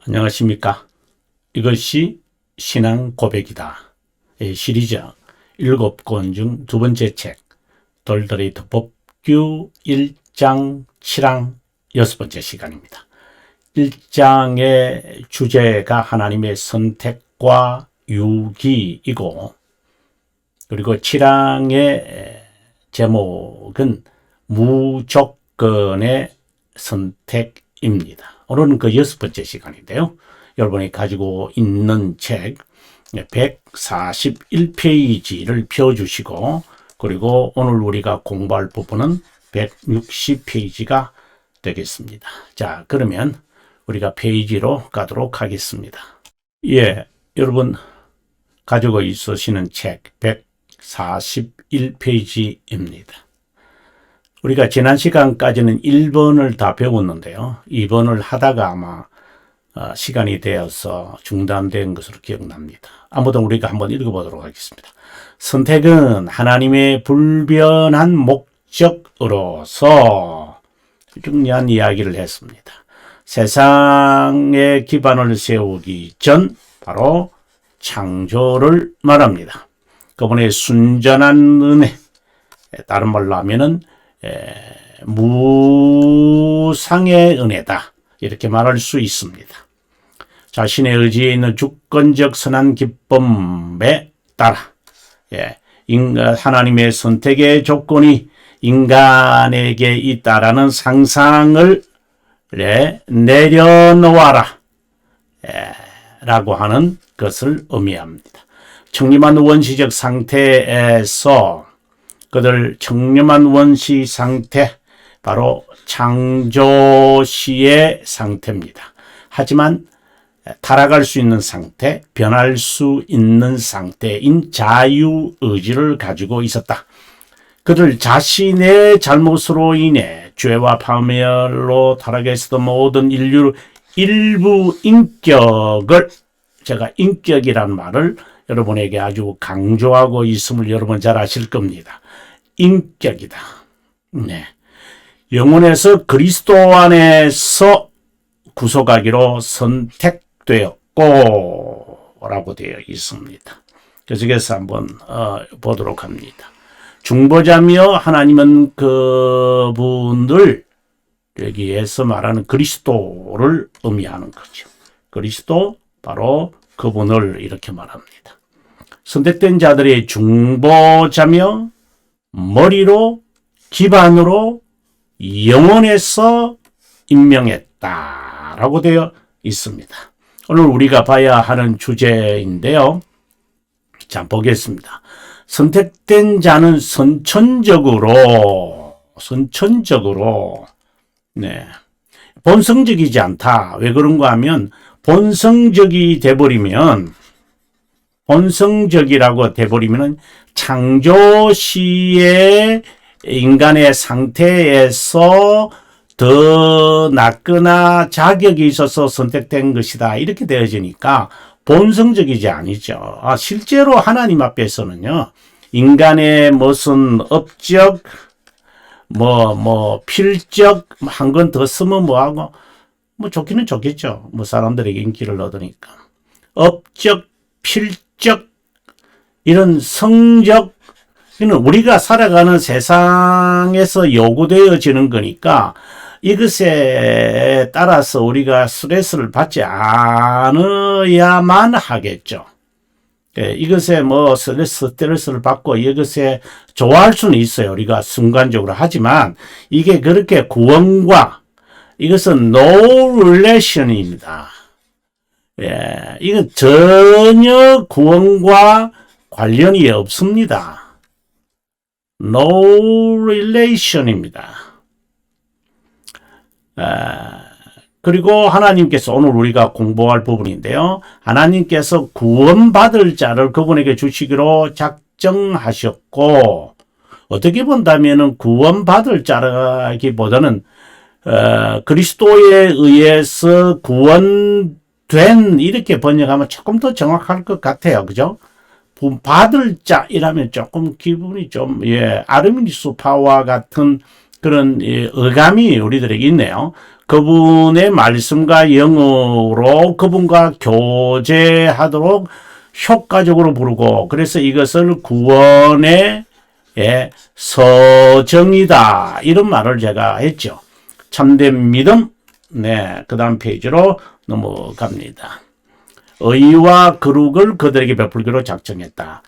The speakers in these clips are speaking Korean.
안녕하십니까. 이것이 신앙 고백이다. 시리즈 7권 중 두 번째 책, 돌더레이트 법규 1장 7항 6번째 시간입니다. 1장의 주제가 하나님의 선택과 유기이고, 그리고 7항의 제목은 무조건의 선택입니다. 오늘은 그 6번째 시간인데요. 여러분이 가지고 있는 책 141페이지를 펴주시고, 그리고 오늘 우리가 공부할 부분은 160페이지가 되겠습니다. 자, 그러면 우리가 페이지로 가도록 하겠습니다. 여러분 가지고 있으시는 책 141페이지입니다. 우리가 지난 시간까지는 1번을 다 배웠는데요. 2번을 하다가 아마 시간이 되어서 중단된 것으로 기억납니다. 아무튼 우리가 한번 읽어보도록 하겠습니다. 선택은 하나님의 불변한 목적으로서 중요한 이야기를 했습니다. 세상의 기반을 세우기 전 바로 창조를 말합니다. 그분의 순전한 은혜, 다른 말로 하면은 무상의 은혜다, 이렇게 말할 수 있습니다. 자신의 의지에 있는 주권적 선한 기쁨에 따라 하나님의 선택의 조건이 인간에게 있다라는 상상을 내려놓아라 라고 하는 것을 의미합니다. 청렴한 원시적 상태에서 그들 청렴한 원시 상태, 바로 창조시의 상태입니다. 하지만 타락할 수 있는 상태, 변할 수 있는 상태인 자유의지를 가지고 있었다. 그들 자신의 잘못으로 인해 죄와 파멸로 타락했었던 모든 인류 일부 인격을, 제가 인격이라는 말을 여러분에게 아주 강조하고 있음을 여러분 잘 아실 겁니다. 인격이다. 영혼에서 그리스도 안에서 구속하기로 선택되었고 라고 되어 있습니다. 계속해서 한번 보도록 합니다. 중보자며 하나님은 그분들, 여기에서 말하는 그리스도를 의미하는 거죠. 그리스도, 바로 그분을 이렇게 말합니다. 선택된 자들의 중보자며 머리로, 기반으로, 영원에서 임명했다라고 되어 있습니다. 오늘 우리가 봐야 하는 주제인데요. 자, 보겠습니다. 선택된 자는 선천적으로 본성적이지 않다. 왜 그런가 하면 본성적이라고 돼버리면 창조시의 인간의 상태에서 더 낫거나 자격이 있어서 선택된 것이다, 이렇게 되어지니까 본성적이지 아니죠. 실제로 하나님 앞에서는요, 인간의 무슨 업적, 필적, 한 건 더 쓰면 뭐하고, 좋기는 좋겠죠. 사람들에게 인기를 얻으니까. 업적, 필적, 이런 성적, 이는 우리가 살아가는 세상에서 요구되어지는 거니까 이것에 따라서 우리가 스트레스를 받지 않아야만 하겠죠. 이것에 스트레스를 받고 이것에 좋아할 수는 있어요. 우리가 순간적으로. 하지만 이게 그렇게 구원과, 이것은 no relation입니다. 이건 전혀 구원과 관련이 없습니다. no relation입니다. 그리고 하나님께서, 오늘 우리가 공부할 부분인데요, 하나님께서 구원받을 자를 그분에게 주시기로 작정하셨고, 어떻게 본다면은 구원받을 자라기보다는 그리스도에 의해서 구원된, 이렇게 번역하면 조금 더 정확할 것 같아요. 그죠? 받을 자이라면 조금 기분이 좀, 아르미니스파와 같은 그런 어감이 우리들에게 있네요. 그분의 말씀과 영으로 그분과 교제하도록 효과적으로 부르고, 그래서 이것을 구원의 서정이다, 이런 말을 제가 했죠. 참된 믿음. 네, 그 다음 페이지로 넘어갑니다. 의와 거룩을 그들에게 베풀기로 작정했다.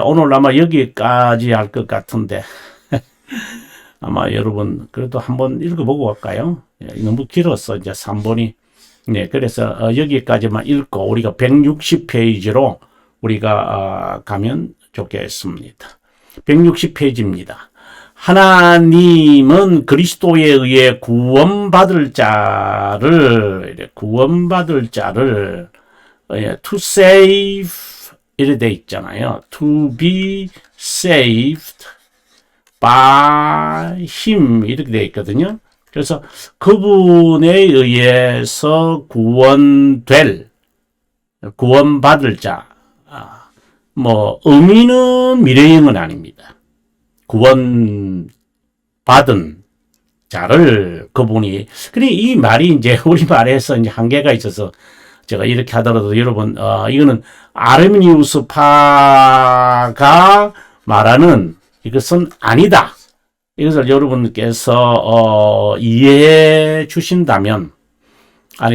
오늘 아마 여기까지 할 것 같은데 아마 여러분 그래도 한번 읽어보고 갈까요? 너무 길어서 이제 3번이. 네, 그래서 여기까지만 읽고 우리가 160페이지로 우리가 가면 좋겠습니다. 160페이지입니다. 하나님은 그리스도에 의해 구원받을 자를 to save 이렇게 돼 있잖아요. to be saved by him 이렇게 돼 있거든요. 그래서 그분에 의해서 구원받을 자. 의미는 미래형은 아닙니다. 구원받은 자를 그분이. 그래, 이 말이 이제 우리말에서 이제 한계가 있어서 제가 이렇게 하더라도 여러분, 이거는 아르미니우스 파가 말하는 이것은 아니다. 이것을 여러분께서 이해해 주신다면,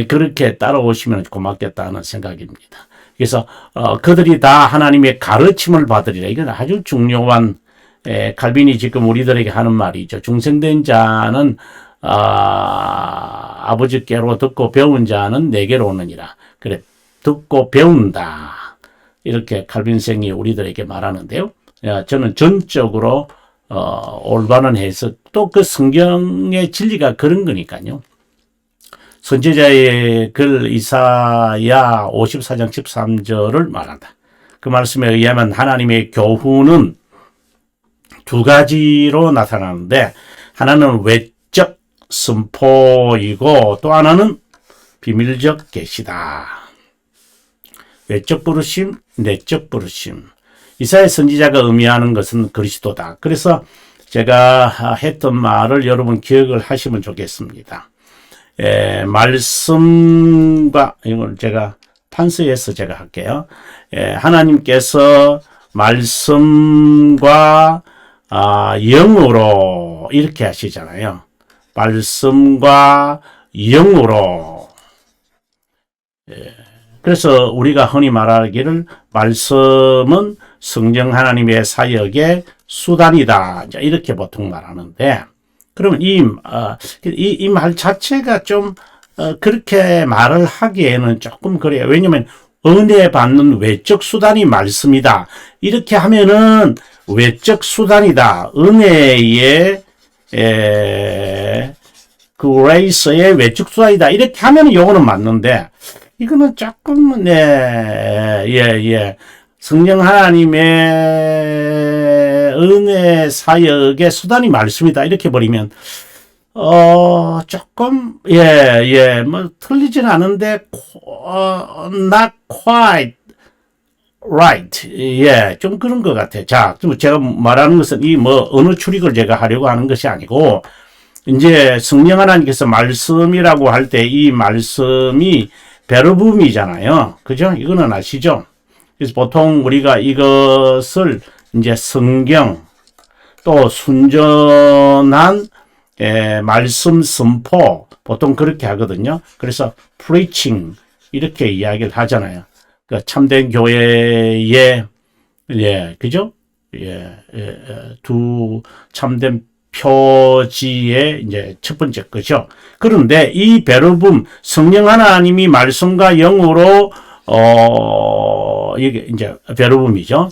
그렇게 따라오시면 고맙겠다는 생각입니다. 그래서 그들이 다 하나님의 가르침을 받으리라. 이건 아주 중요한, 칼빈이 지금 우리들에게 하는 말이죠. 중생된 자는 아버지께로 듣고 배운 자는 내게로 오느니라. 그래, 듣고 배운다. 이렇게 칼빈생이 우리들에게 말하는데요. 저는 전적으로 올바른 해석, 또 그 성경의 진리가 그런 거니까요. 선지자의 글 이사야 54장 13절을 말한다. 그 말씀에 의하면 하나님의 교훈은 두 가지로 나타나는데, 하나는 외적 선포이고 또 하나는 비밀적 계시다. 외적 부르심, 내적 부르심. 이사야 선지자가 의미하는 것은 그리스도다. 그래서 제가 했던 말을 여러분 기억을 하시면 좋겠습니다. 말씀과, 이걸 제가 판서에서 제가 할게요. 하나님께서 말씀과 영으로 이렇게 하시잖아요. 말씀과 영으로. 그래서 우리가 흔히 말하기를 말씀은 성령 하나님의 사역의 수단이다, 이렇게 보통 말하는데, 그러면 이 말 자체가 좀 그렇게 말을 하기에는 조금 그래요. 왜냐하면 은혜 받는 외적 수단이 말씀이다, 이렇게 하면은 외적 수단이다, 은혜의 그레이스의 외적 수단이다, 이렇게 하면은 요거는 맞는데, 이거는 조금 성령 하나님의 은혜 사역의 수단이 말씀이다, 이렇게 버리면 조금 틀리진 않은데 not quite right. 좀 그런 것 같아요. 자, 제가 말하는 것은 어느 출입을 제가 하려고 하는 것이 아니고, 이제 성령 하나님께서 말씀이라고 할 때 이 말씀이 베르붐이잖아요. 그죠? 이거는 아시죠? 그래서 보통 우리가 이것을 이제 성경, 또 순전한 말씀 선포, 보통 그렇게 하거든요. 그래서 preaching 이렇게 이야기를 하잖아요. 그 참된 교회의 그죠? 두 참된 표지의 이제 첫 번째 거죠. 그런데 이 베르붐, 성령 하나님이 말씀과 영으로 이게 이제 베르붐이죠.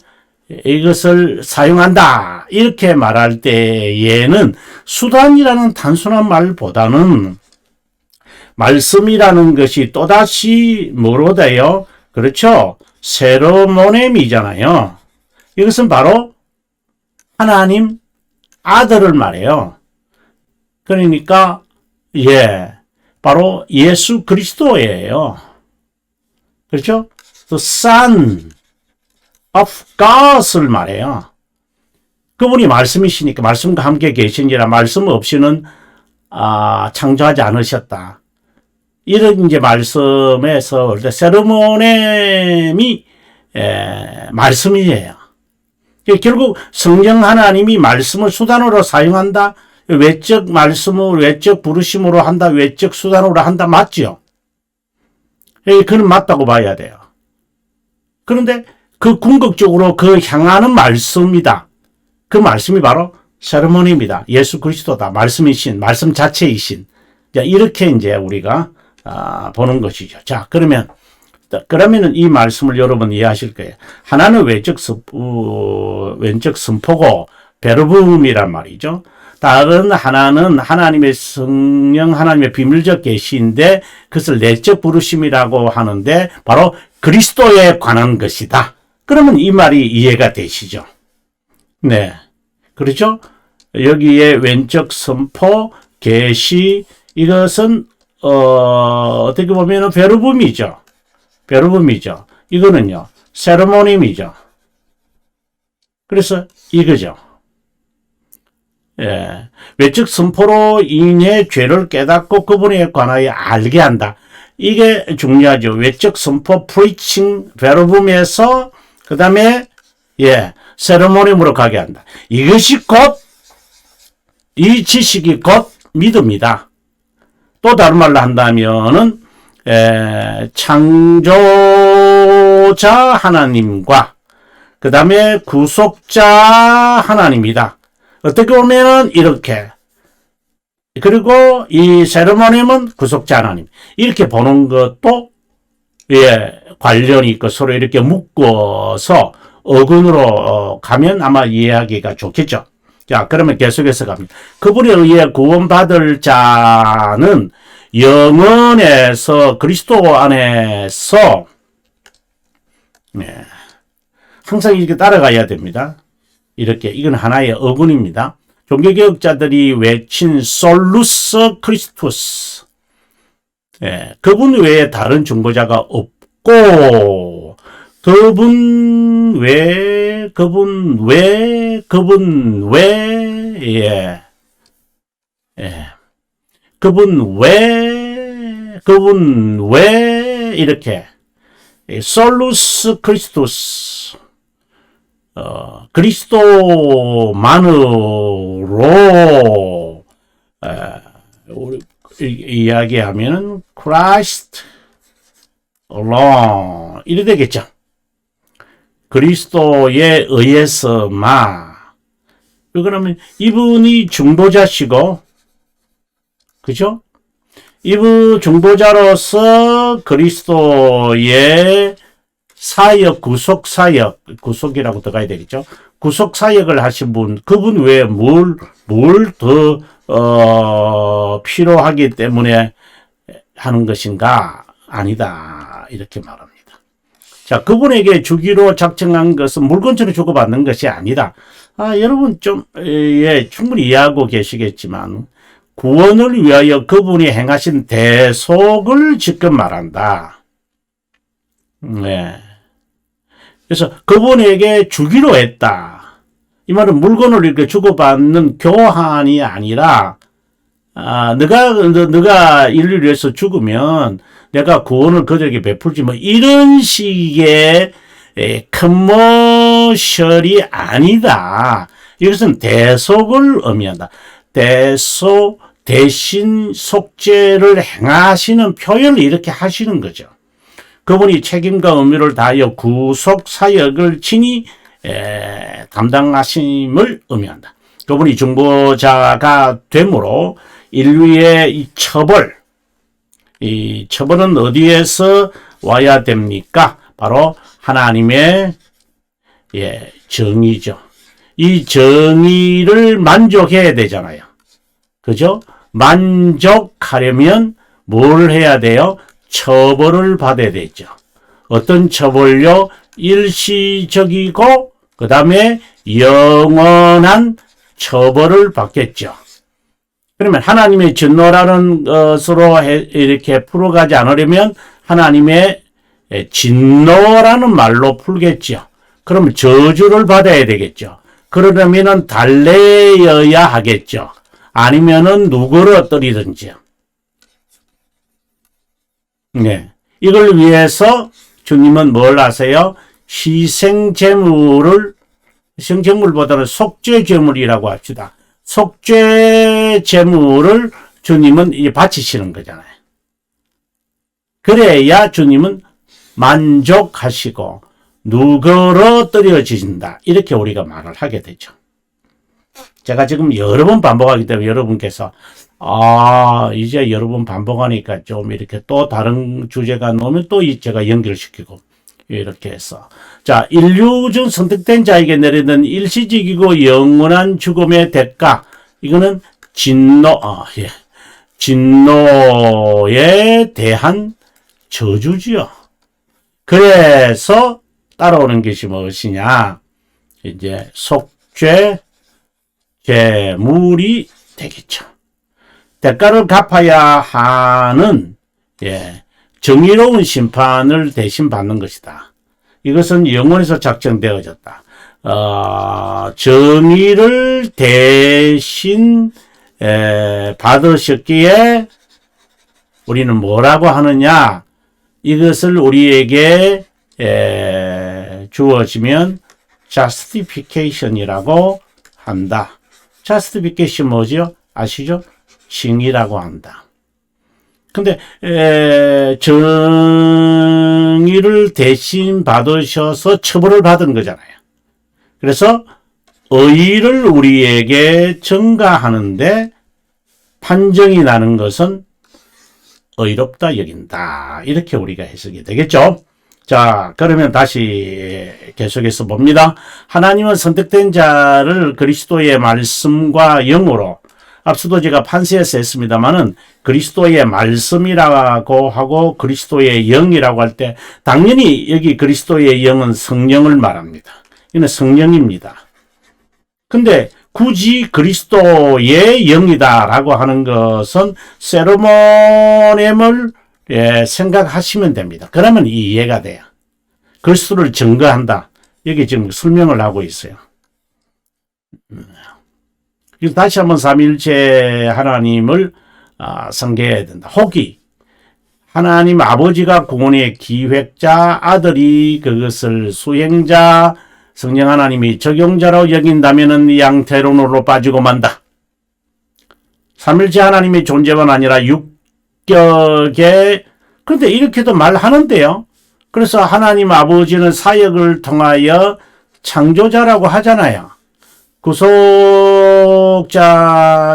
이것을 사용한다, 이렇게 말할 때에는 수단이라는 단순한 말보다는 말씀이라는 것이 또다시 뭐로 돼요? 그렇죠? 세로모넴이잖아요. 이것은 바로 하나님 아들을 말해요. 그러니까 바로 예수 그리스도예요. 그렇죠? The Son of God을 말해요. 그분이 말씀이시니까 말씀과 함께 계신지라 말씀 없이는 창조하지 않으셨다. 이런 이제 말씀에서 세르모넴이 말씀이에요. 결국 성령 하나님이 말씀을 수단으로 사용한다. 외적 말씀을 외적 부르심으로 한다. 외적 수단으로 한다. 맞죠? 그는 맞다고 봐야 돼요. 그런데 그 궁극적으로 그 향하는 말씀이다. 그 말씀이 바로 세르모니입니다. 예수 그리스도다. 말씀이신, 말씀 자체이신. 이렇게 이제 우리가 보는 것이죠. 자, 그러면은 이 말씀을 여러분 이해하실 거예요. 하나는 외적 선포고 베르붐이란 말이죠. 다른 하나는 하나님의 성령, 하나님의 비밀적 계시인데 그것을 내적 부르심이라고 하는데 바로 그리스도에 관한 것이다. 그러면 이 말이 이해가 되시죠? 네. 그렇죠? 여기에 왼쪽 선포, 계시, 이것은, 어떻게 보면 베르붐이죠. 베르붐이죠. 이거는요, 세르모님이죠. 그래서 이거죠. 예. 외적 선포로 인해 죄를 깨닫고 그분에 관하여 알게 한다. 이게 중요하죠. 외적 선포, 프리칭, 베르붐에서, 그 다음에, 세르모니으로 가게 한다. 이것이 이 지식이 곧 믿음이다. 또 다른 말로 한다면은, 창조자 하나님과, 그 다음에 구속자 하나님이다. 어떻게 보면은 이렇게. 그리고 이 세르모니은 구속자 하나님. 이렇게 보는 것도, 관련이 있고 서로 이렇게 묶어서 어근으로 가면 아마 이해하기가 좋겠죠. 자, 그러면 계속해서 갑니다. 그분에 의해 구원받을 자는 영원에서 그리스도 안에서 항상 이렇게 따라가야 됩니다. 이렇게 이건 하나의 어근입니다. 종교개혁자들이 외친 솔루스 크리스투스, 그분 외에 다른 중보자가 없고 그분 외 이렇게 솔루스 크리스투스, 그리스도만으로 우리 이야기하면은 Christ alone 이래 되겠죠. 그리스도에 의해서만. 그러면 이분이 중보자시고, 그죠? 이분 중보자로서 그리스도의 사역, 구속 사역, 구속이라고 들어가야 되겠죠? 구속 사역을 하신 분, 그분 외에 뭘 더, 필요하기 때문에 하는 것인가? 아니다. 이렇게 말합니다. 자, 그분에게 주기로 작정한 것은 물건처럼 주고받는 것이 아니다. 여러분 충분히 이해하고 계시겠지만, 구원을 위하여 그분이 행하신 대속을 지금 말한다. 네. 그래서 그분에게 주기로 했다. 이 말은 물건을 이렇게 주고받는 교환이 아니라, 너가 인류를 위해서 죽으면 내가 구원을 그들에게 베풀지 뭐 이런 식의 커머셜이 아니다. 이것은 대속을 의미한다. 대속, 대신 속죄를 행하시는 표현을 이렇게 하시는 거죠. 그분이 책임과 의무를 다하여 구속 사역을 친히 담당하심을 의미한다. 그분이 중보자가 되므로 인류의 이 처벌은 어디에서 와야 됩니까? 바로 하나님의 정의죠. 이 정의를 만족해야 되잖아요. 그죠? 만족하려면 뭘 해야 돼요? 처벌을 받아야 되죠. 어떤 처벌요? 일시적이고 그 다음에 영원한 처벌을 받겠죠. 그러면 하나님의 진노라는 것으로 이렇게 풀어가지 않으려면 하나님의 진노라는 말로 풀겠죠. 그러면 저주를 받아야 되겠죠. 그러려면 달래여야 하겠죠. 아니면은 누그러뜨리든지요. 네. 이걸 위해서 주님은 뭘 하세요? 희생제물보다는 속죄제물이라고 합시다. 속죄제물을 주님은 이제 바치시는 거잖아요. 그래야 주님은 만족하시고 누그러뜨려지신다. 이렇게 우리가 말을 하게 되죠. 제가 지금 여러 번 반복하기 때문에 여러분께서 이제 여러 번 반복하니까 좀 이렇게 또 다른 주제가 나오면 또 제가 연결시키고 이렇게 해서 자, 인류 중 선택된 자에게 내리는 일시적이고 영원한 죽음의 대가, 이거는 진노에 대한 저주지요. 그래서 따라오는 것이 무엇이냐? 이제 속죄 제물이 되겠죠. 대가를 갚아야 하는 정의로운 심판을 대신 받는 것이다. 이것은 영원에서 작정되어졌다. 정의를 대신 받으셨기에 우리는 뭐라고 하느냐? 이것을 우리에게 주어지면 justification이라고 한다. justification 뭐죠? 아시죠? 칭의라고 한다. 근데 정의를 대신 받으셔서 처벌을 받은 거잖아요. 그래서 의를 우리에게 전가하는데 판정이 나는 것은 의롭다 여긴다. 이렇게 우리가 해석이 되겠죠. 자, 그러면 다시 계속해서 봅니다. 하나님은 선택된 자를 그리스도의 말씀과 영으로, 앞서도 제가 판세에서 했습니다만은 그리스도의 말씀이라고 하고 그리스도의 영이라고 할 때 당연히 여기 그리스도의 영은 성령을 말합니다. 이는 성령입니다. 근데 굳이 그리스도의 영이다라고 하는 것은 세로모넴을 생각하시면 됩니다. 그러면 이해가 돼요. 그리스도를 증거한다. 여기 지금 설명을 하고 있어요. 다시 한번 삼위일체 하나님을 상기해야 된다. 혹이 하나님 아버지가 구원의 기획자, 아들이 그것을 수행자, 성령 하나님이 적용자로 여긴다면 이 양태론으로 빠지고 만다. 삼일체 하나님의 존재만 아니라 육격에, 그런데 이렇게도 말하는데요. 그래서 하나님 아버지는 사역을 통하여 창조자라고 하잖아요. 구속자,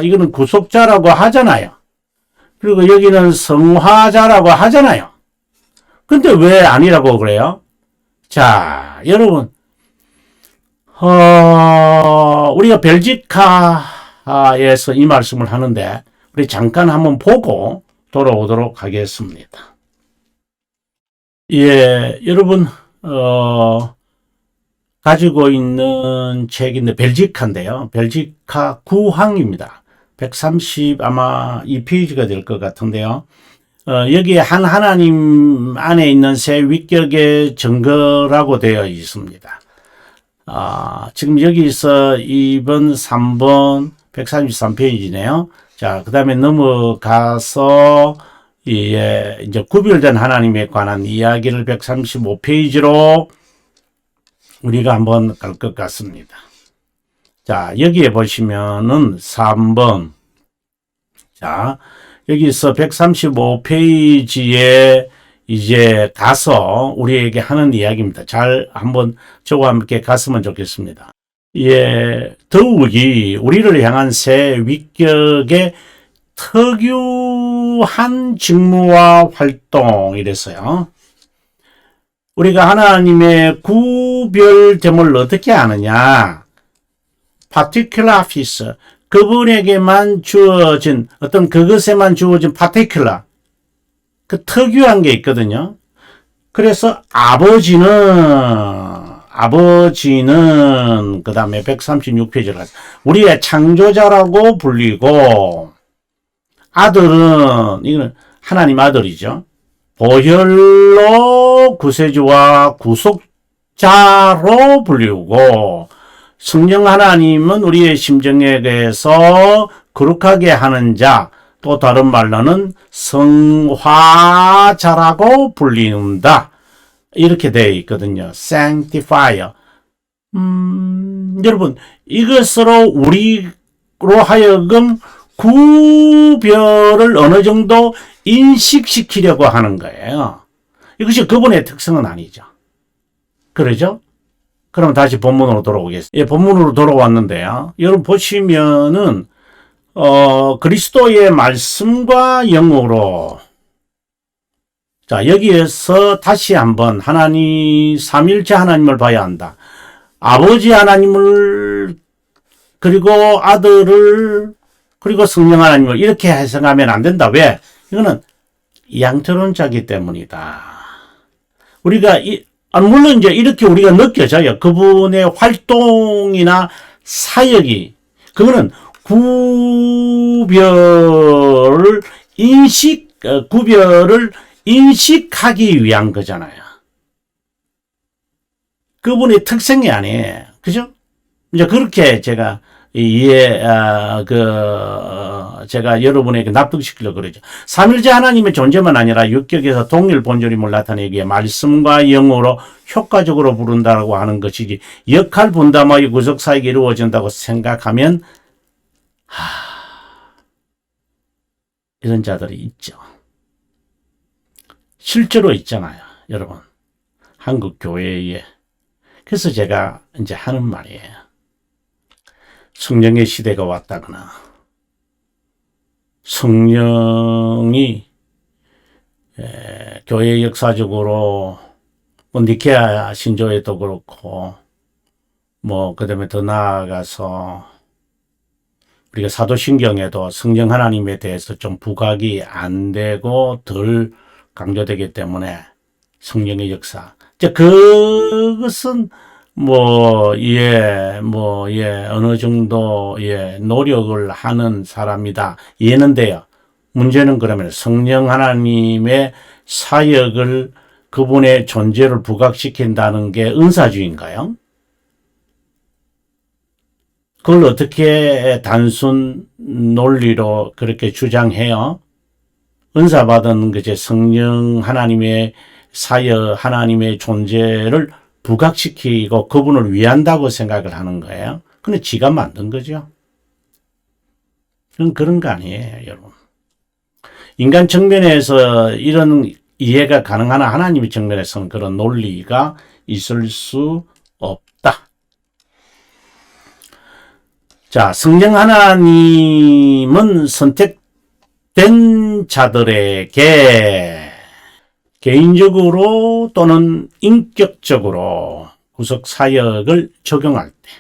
이거는 구속자라고 하잖아요. 그리고 여기는 성화자라고 하잖아요. 근데 왜 아니라고 그래요? 자, 여러분, 우리가 벨지카에서 이 말씀을 하는데, 우리 잠깐 한번 보고 돌아오도록 하겠습니다. 여러분, 가지고 있는 책인데, 벨지카인데요. 벨지카 구항입니다. 130 아마 2페이지가 될 것 같은데요. 여기에 한 하나님 안에 있는 세 위격의 증거라고 되어 있습니다. 지금 여기서 2번, 3번, 133페이지네요. 자, 그 다음에 넘어가서, 이제 구별된 하나님에 관한 이야기를 135페이지로 우리가 한번 갈 것 같습니다. 자, 여기에 보시면은 3번. 자, 여기서 135페이지에 이제 가서 우리에게 하는 이야기입니다. 잘 한번 저와 함께 갔으면 좋겠습니다. 더욱이 우리를 향한 새 위격의 특유한 직무와 활동이랬어요. 우리가 하나님의 구별됨을 어떻게 아느냐? particular office, 그분에게만 주어진 어떤 그것에만 주어진 particular, 그 특유한 게 있거든요. 그래서 아버지는 그 다음에 136페이지를 가서 우리의 창조자라고 불리고, 아들은 이거는 하나님 아들이죠. 보혈로 구세주와 구속자로 불리우고, 성령 하나님은 우리의 심정에 대해서 거룩하게 하는 자, 또 다른 말로는 성화자라고 불린다. 이렇게 되어 있거든요. sanctifier. 여러분, 이것으로 우리로 하여금 구별을 어느 정도 인식시키려고 하는 거예요. 이것이 그분의 특성은 아니죠. 그러죠? 그럼 다시 본문으로 돌아오겠습니다. 예, 본문으로 돌아왔는데요. 여러분 보시면은, 그리스도의 말씀과 영으로, 자, 여기에서 다시 한번 삼위일체 하나님을 봐야 한다. 아버지 하나님을, 그리고 아들을, 그리고 성령 하나님을 이렇게 해석하면 안 된다. 왜? 이거는 양처론자기 때문이다. 우리가 물론 이제 이렇게 우리가 느껴져요. 그분의 활동이나 사역이, 그거는 구별을 인식하기 위한 거잖아요. 그분의 특성이 아니에요. 그죠? 이제 그렇게 제가 제가 여러분에게 납득시키려고 그러죠. 삼일째 하나님의 존재만 아니라 육격에서 동일 본존임을 나타내기에 말씀과 영으로 효과적으로 부른다고 하는 것이지, 역할 분담하여 구속 사역이 이루어진다고 생각하면, 이런 자들이 있죠. 실제로 있잖아요, 여러분. 한국 교회에. 그래서 제가 이제 하는 말이에요. 성령의 시대가 왔다거나, 성령이 교회 역사적으로 니케아 신조에도 그렇고, 그 다음에 더 나아가서 우리가 사도신경에도 성령 하나님에 대해서 좀 부각이 안 되고 덜 강조되기 때문에 성령의 역사. 그것은 어느 정도, 노력을 하는 사람이다. 이해는 돼요. 문제는 그러면 성령 하나님의 사역을, 그분의 존재를 부각시킨다는 게 은사주의인가요? 그걸 어떻게 단순 논리로 그렇게 주장해요? 은사 받은 성령 하나님의 사역, 하나님의 존재를 부각시키고 그분을 위한다고 생각을 하는 거예요. 근데 지가 만든 거죠. 그런 거 아니에요, 여러분. 인간 측면에서 이런 이해가 가능하나 하나님의 측면에서는 그런 논리가 있을 수 없다. 자, 성령 하나님은 선택된 자들에게 개인적으로 또는 인격적으로 구속 사역을 적용할 때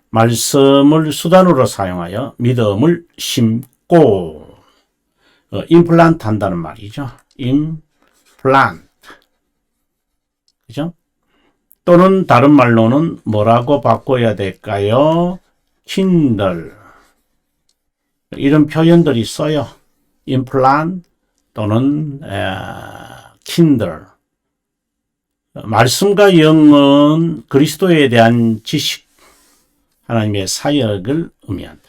말씀을 수단으로 사용하여 믿음을 심고 임플란트 한다는 말이죠. 임플란트. 그죠? 또는 다른 말로는 뭐라고 바꿔야 될까요? 킨들. 이런 표현들이 써요. 임플란트 또는 킨들. 말씀과 영은 그리스도에 대한 지식, 하나님의 사역을 의미한다.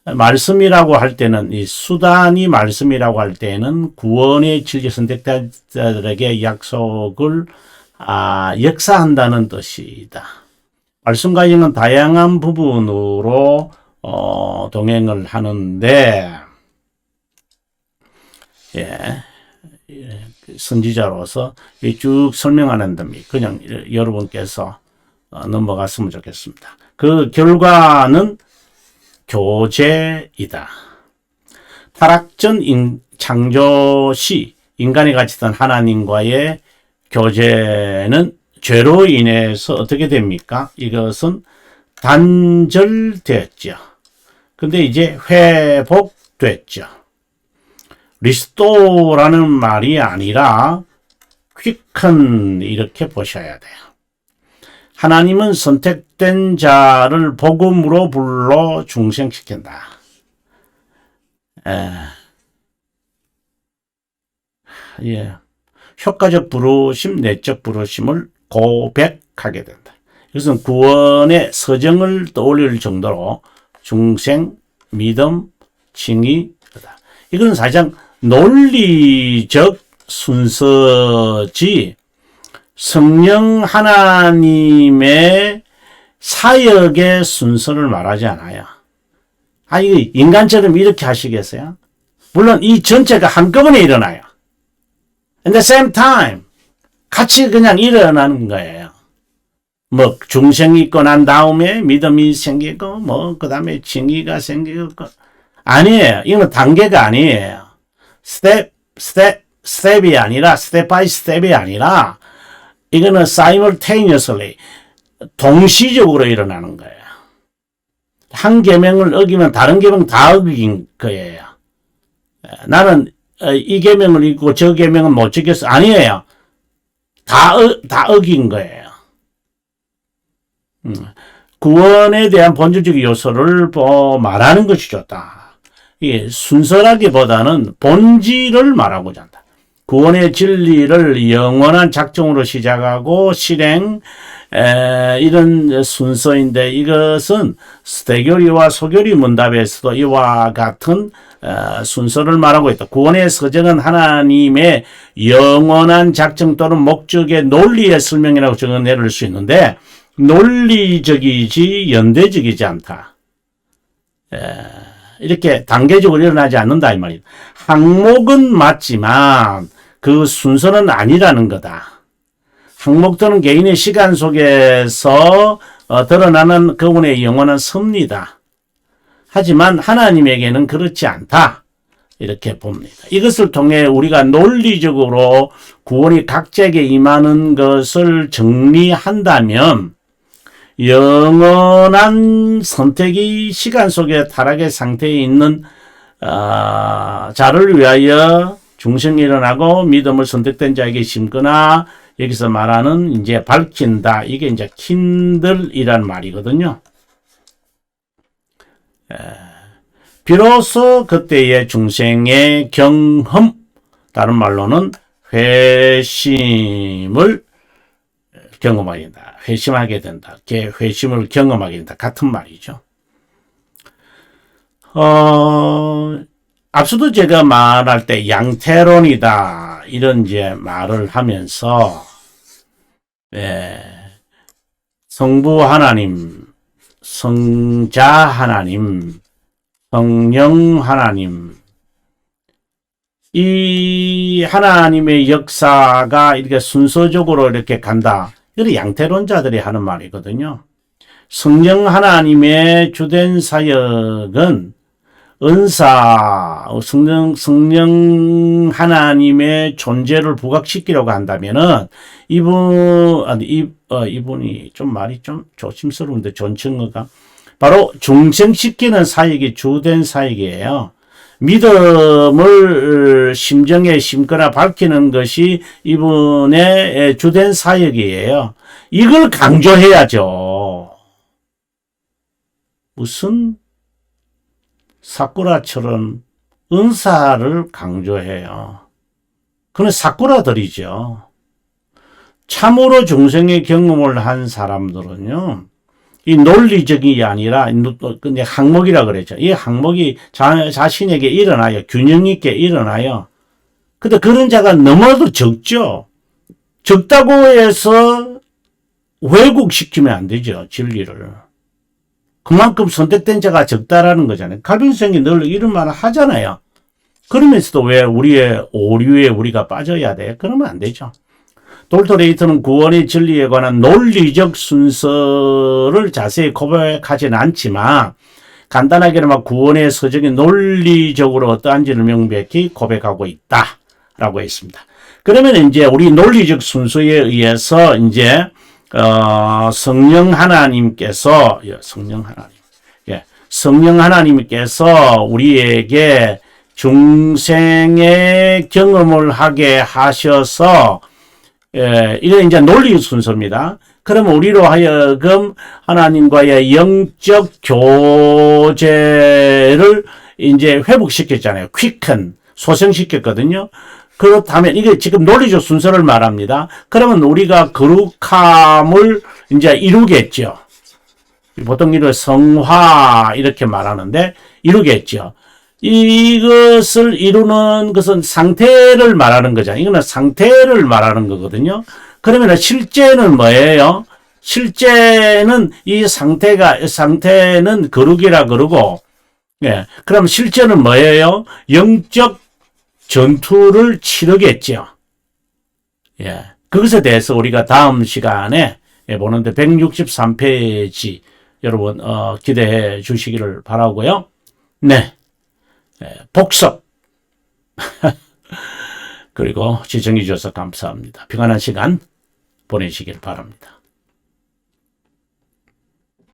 말씀이라고 할 때는, 이 수단이 말씀이라고 할 때는 구원의 질적 선택자들에게 약속을 역사한다는 뜻이다. 말씀과 영은 다양한 부분으로 동행을 하는데, 선지자로서 쭉 설명하는 데 그냥 여러분께서 넘어갔으면 좋겠습니다. 그 결과는 교제이다. 타락 전 창조시 인간이 가지던 하나님과의 교제는 죄로 인해서 어떻게 됩니까? 이것은 단절되었죠. 근데 이제 회복됐죠. 리스토라는 말이 아니라 quicken 이렇게 보셔야 돼요. 하나님은 선택된 자를 복음으로 불러 중생시킨다. 효과적 부르심, 내적 부르심을 고백하게 된다. 이것은 구원의 서정을 떠올릴 정도로 중생 믿음, 칭의, 의다. 이건 사실상 논리적 순서지 성령 하나님의 사역의 순서를 말하지 않아요. 아니, 인간처럼 이렇게 하시겠어요? 물론 이 전체가 한꺼번에 일어나요. At the same time, 같이 그냥 일어나는 거예요. 뭐, 중생이 있고 난 다음에 믿음이 생기고, 뭐, 그 다음에 칭의가 생기고, 아니에요. 이건 단계가 아니에요. 스텝이 아니라, 스텝 바이 스텝이 아니라, 이거는 simultaneously, 동시적으로 일어나는 거예요. 한 계명을 어기면 다른 계명 다 어긴 거예요. 나는 이 계명을 읽고 저 계명은 못 지켰어. 아니에요. 다 어긴 거예요. 구원에 대한 본질적 요소를 말하는 것이 좋다. 이게 순서라기보다는 본질을 말하고자 한다. 구원의 진리를 영원한 작정으로 시작하고 실행, 이런 순서인데 이것은 대교리와 소교리 문답에서도 이와 같은 순서를 말하고 있다. 구원의 서정은 하나님의 영원한 작정 또는 목적의 논리의 설명이라고 적어내릴 수 있는데 논리적이지 연대적이지 않다. 이렇게 단계적으로 일어나지 않는다 이 말이다. 항목은 맞지만 그 순서는 아니라는 거다. 항목들은 개인의 시간 속에서 드러나는 그분의 영원한 섭리다. 하지만 하나님에게는 그렇지 않다. 이렇게 봅니다. 이것을 통해 우리가 논리적으로 구원이 각자에게 임하는 것을 정리한다면 영원한 선택이 시간 속에 타락의 상태에 있는 자를 위하여 중생이 일어나고 믿음을 선택된 자에게 심거나 여기서 말하는 이제 밝힌다. 이게 이제 킨들이란 말이거든요. 비로소 그때의 중생의 경험, 다른 말로는 회심을 경험하게 된다. 회심하게 된다. 회심을 경험하게 된다. 같은 말이죠. 앞서도 제가 말할 때 양태론이다. 이런 이제 말을 하면서, 성부 하나님, 성자 하나님, 성령 하나님, 이 하나님의 역사가 이렇게 순서적으로 이렇게 간다. 이게 양태론자들이 하는 말이거든요. 성령 하나님의 주된 사역은 은사, 성령 하나님의 존재를 부각시키려고 한다면은, 이분이 좀 말이 좀 조심스러운데, 존칭어가. 바로 중생시키는 사역이 주된 사역이에요. 믿음을 심정에 심거나 밝히는 것이 이분의 주된 사역이에요. 이걸 강조해야죠. 무슨 사쿠라처럼 은사를 강조해요. 그건 사쿠라들이죠. 참으로 중생의 경험을 한 사람들은요, 이 논리적이 아니라 근데 항목이라 그랬죠. 이 항목이 자신에게 일어나요. 균형 있게 일어나요. 근데 그런 자가 너무나도 적죠. 적다고 해서 왜곡시키면 안 되죠. 진리를. 그만큼 선택된 자가 적다라는 거잖아요. 칼빈성이 늘 이런 말을 하잖아요. 그러면서도 왜 우리의 오류에 우리가 빠져야 돼? 그러면 안 되죠. 돌토레이터는 구원의 진리에 관한 논리적 순서를 자세히 고백하지는 않지만 간단하게는 구원의 서정이 논리적으로 어떠한지를 명백히 고백하고 있다라고 했습니다. 그러면 이제 우리 논리적 순서에 의해서 이제 성령 하나님께서 성령 하나님께서 우리에게 중생의 경험을 하게 하셔서 이게 이제 논리 순서입니다. 그러면 우리로 하여금 하나님과의 영적 교제를 이제 회복시켰잖아요. quicken, 소생시켰거든요. 그렇다면 이게 지금 논리적 순서를 말합니다. 그러면 우리가 거룩함을 이제 이루겠죠. 보통 이를 성화 이렇게 말하는데 이루겠죠. 이것을 이루는 것은 상태를 말하는 거잖아요. 이거는 상태를 말하는 거거든요. 그러면 실제는 뭐예요? 실제는 이 상태는 거룩이라 그러고, 예. 그럼 실제는 뭐예요? 영적 전투를 치르겠죠. 예. 그것에 대해서 우리가 다음 시간에 보는데 163페이지 여러분 기대해 주시기를 바라고요. 네. 복습. 그리고 시청해 주셔서 감사합니다. 평안한 시간 보내시길 바랍니다.